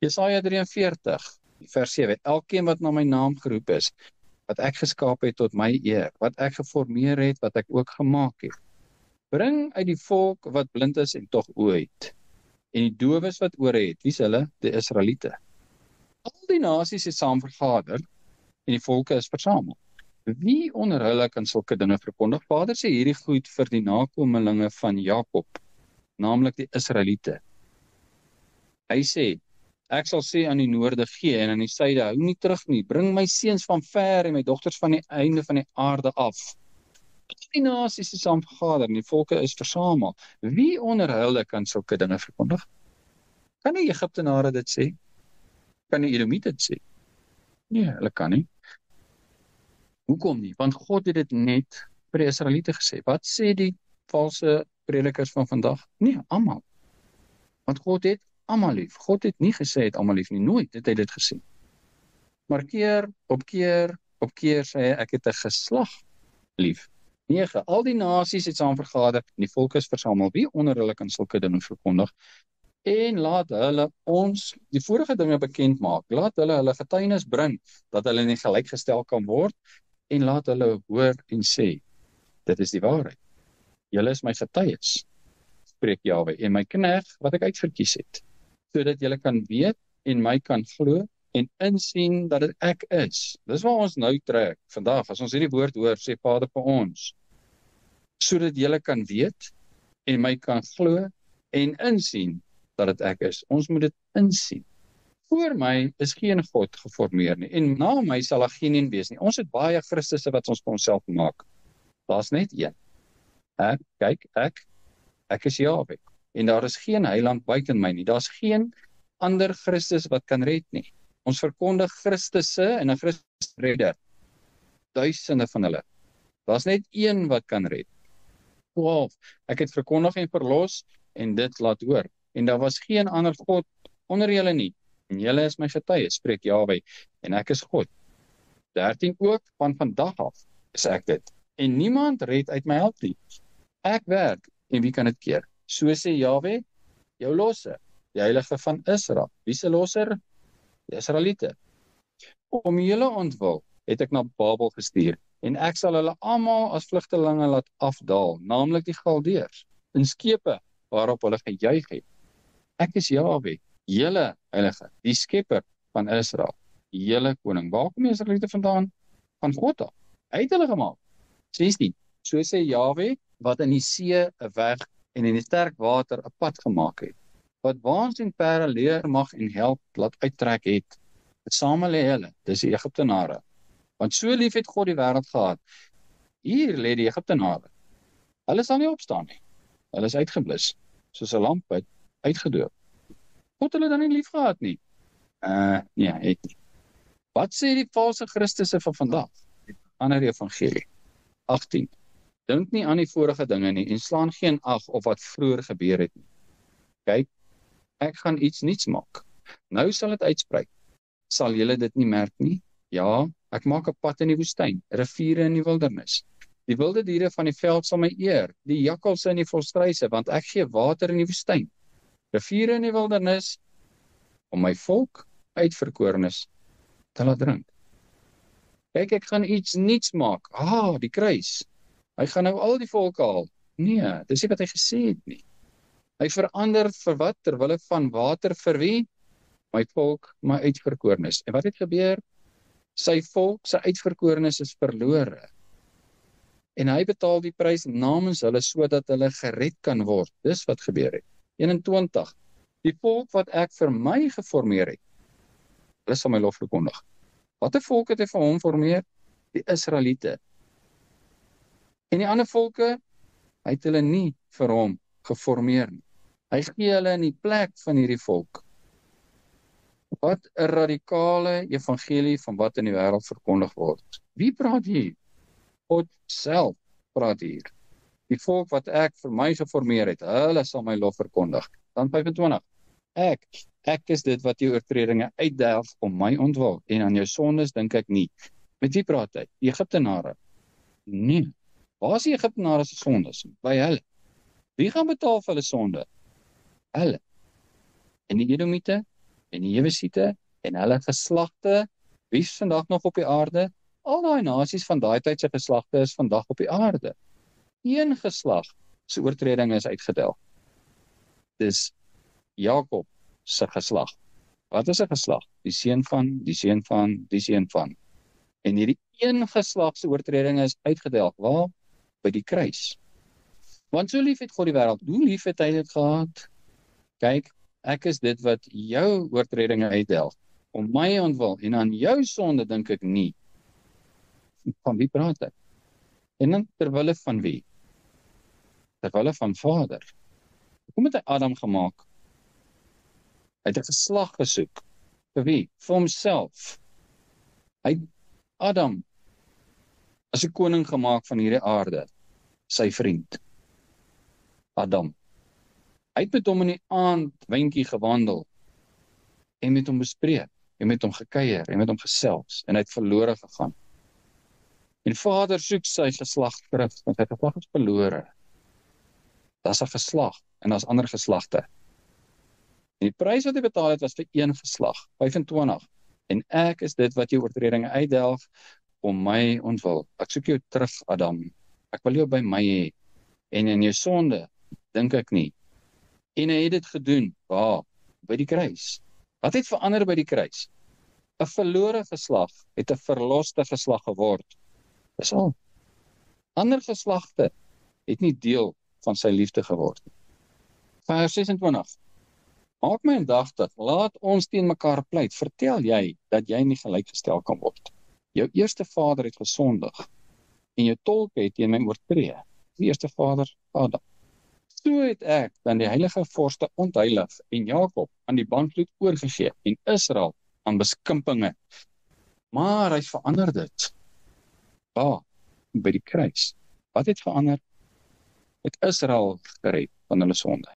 Jesaja 43, vers 7, elkeen wat na my naam geroep is, wat ek geskaap het tot my eer, wat ek geformeer het, wat ek ook gemaak het. Bring uit die volk wat blind is en tog oë het, en die dowes wat ore het, wie is hulle? Die Israeliete. Al die nasies het saam vergader, en die volke is versamel. Wie onder hulle kan sulke dinge verkondig? Vader sê hierdie goed vir die nakomelinge van Jakob, naamlik die Israeliete. Hy sê, ek sal sê aan die noorde gee en aan die suide hou nie terug nie, bring my seuns van ver en my dogters van die einde van die aarde af. Die nasies is saam vergader en die volke is versamel. Wie onder hulle kan sulke dinge verkondig? Kan die Egiptenare dit sê? Kan die Edomiete dit sê? Nee, hulle kan nie. Hoekom nie? Want God het dit net vir die Israeliete gesê. Wat sê die valse predikers van vandag? Nee, almal. Want God het almal lief. God het nie gesê het almal lief nie, nooit het hy dit gesê. Maar keer op keer sê hy, ek het 'n geslag lief. 9. Al die nasies het saam vergader en die volke is versamel. Wie onder hulle kan sulke dinge verkondig? En laat hulle ons die vorige dinge bekend maak. Laat hulle getuienis bring dat hulle nie gelykgestel kan word en laat hulle hoor en sê, dit is die waarheid. Julle is my getuies, spreek Jahwe, en my knegt wat ek uitverkies het, sodat julle kan weet en my kan glo en insien dat dit ek is. Dis waar ons nou trek vandag. As ons hierdie woord hoor, sê Vader vir ons, sodat julle kan weet en my kan glo en insien dat dit ek is. Ons moet dit insien. Voor my is geen God geformeer nie en na my sal daar geen een wees nie. Ons het baie Christusse wat ons vir onsself maak. Daar's net een. Ek is Jahwe. En daar is geen heiland buiten my nie. Daar's geen ander Christus wat kan red nie. Ons verkondig Christusse en 'n Christus redder. Duisende van hulle. Daar's net een wat kan red. 12. Ek het verkondig en verlos en dit laat hoor. En daar was geen ander God onder julle nie. En julle is my getuies, spreek Jahwe, en ek is God. 13. Ook van vandag af is ek dit. En niemand red uit my hand nie. Ek werk en wie kan dit keer? So sê Jahwe, jou losser, die heilige van Israel. Wie se losser? Die Israeliete. Om julle ontwil het ek na Babel gestuur en ek sal hulle almal as vlugtelinge laat afdaal, naamlik die Galdeërs, in skepe waarop hulle gejuig het. Ek is Jahwe, julle heilige, die skepper van Israel, julle koning. Waar kom die Israeliete vandaan? Van God af. Hy het hulle gemaak. 16. So sê Jahwe, wat in die see 'n weg en in die sterk water 'n pad gemaak het, wat waans en pere leer mag en help laat uittrek het, versamel hy hulle, dis die Egiptenare. Want so lief het God die wêreld gehad. Hier lê die Egiptenare. Hulle sal nie opstaan nie. Hulle is uitgeblus, soos 'n lamp uitgedoop. God hulle dan nie lief gehad nie? Nee, het nie. Wat sê die valse Christusse van vandag? Ander evangelie. 18. Dink nie aan die vorige dinge nie en slaan geen ag op wat vroeër gebeur het nie. Kyk, ek gaan iets nuuts maak. Nou sal dit uitsprei. Sal julle dit nie merk nie? Ja, ek maak 'n pad in die woestyn, riviere in die wildernis. Die wilde diere van die veld sal my eer, die jakkalse in die volstruise, want ek gee water in die woestyn. Riviere in die wildernis, om my volk uitverkorenes te laat drink. Kyk, ek gaan iets nuuts maak. Die kruis. Hy gaan nou al die volke haal. Nee, dis nie wat hy gesê het nie. Hy verander vir wat? Terwille van water vir wie? My volk, my uitverkorenes. En wat het gebeur? Sy volk, sy uitverkorenes is verlore. En hy betaal die prys namens hulle sodat hulle gered kan word. Dis wat gebeur het. 21. Die volk wat ek vir my geformeer het, hulle sal my lof verkondig. Watter volk het hy vir hom formeer? Die Israeliete. En die ander volke, hy het hulle nie vir hom geformeer nie. Hy gee hulle in die plek van hierdie volk. Wat 'n radikale evangelie van wat in die wêreld verkondig word. Wie praat hier? God self praat hier. Die volk wat ek vir my geformeer het, hulle sal my lof verkondig. Dan 25. Ek is dit wat jou oortredinge uitdelf om my ontwil en aan jou sondes dink ek nie. Met wie praat hy? Die Egiptenare? Nee. Waar is die Egiptenare se sondes? By hulle. Wie gaan betaal vir hulle sonde? Hulle. En die Edomiete? en die Jebusiete en hulle geslagte, wie is vandag nog op die aarde? Al daai nasies van daai tyd se geslagte is vandag op die aarde. Een geslag se oortreding is uitgedelg. Dis Jakob se geslag. Wat is 'n geslag? Die seun van, die seun van, die seun van. En hierdie een geslag se oortreding is uitgedelg. Waar? By die kruis. Want so lief het God die wêreld. Hoe lief het hy dit gehad? Kyk, ek is dit wat jou oortredinge uitdelg. Om my ontwil. En aan jou sonde dink ek nie. Van wie praat ek? En dan terwille van wie? Terwille van Vader. Hoe het hy Adam gemaak? Hy het 'n geslag gesoek. Vir wie? Vir homself. Hy het Adam as 'n koning gemaak van hierdie aarde. Sy vriend. Adam. Hy het met hom in die aand wyntjie gewandel. En met hom bespreek. En met hom gekuier. En met hom gesels. En hy het verlore gegaan. En Vader soek sy geslag terug. Want sy geslag is verlore. Daar's 'n geslag. En daar's ander geslagte. En die prys wat hy betaal het was vir een geslag. 25. En ek is dit wat jou oortredinge uitdelg om my ontwil. Ek soek jou terug, Adam. Ek wil jou by my hê. En in jou sonde dink ek nie. En hy het dit gedoen. Waar? By die kruis. Wat het verander by die kruis? 'n verlore geslag het 'n verloste geslag geword. Dis al. Ander geslagte het nie deel van sy liefde geword. Vers 26. Maak my aandagtig, laat ons teen mekaar pleit. Vertel jy dat jy nie gelykgestel kan word. Jou eerste vader het gesondig en jou tolke het teen my oortree. Die eerste vader, Adam. So het ek dan die heilige vorste ontheilig en Jakob aan die bandvloed oorgegee en Israel aan beskimpinge. Maar hy verander dit. By die kruis. Wat het verander? Het Israel gered van hulle sonde.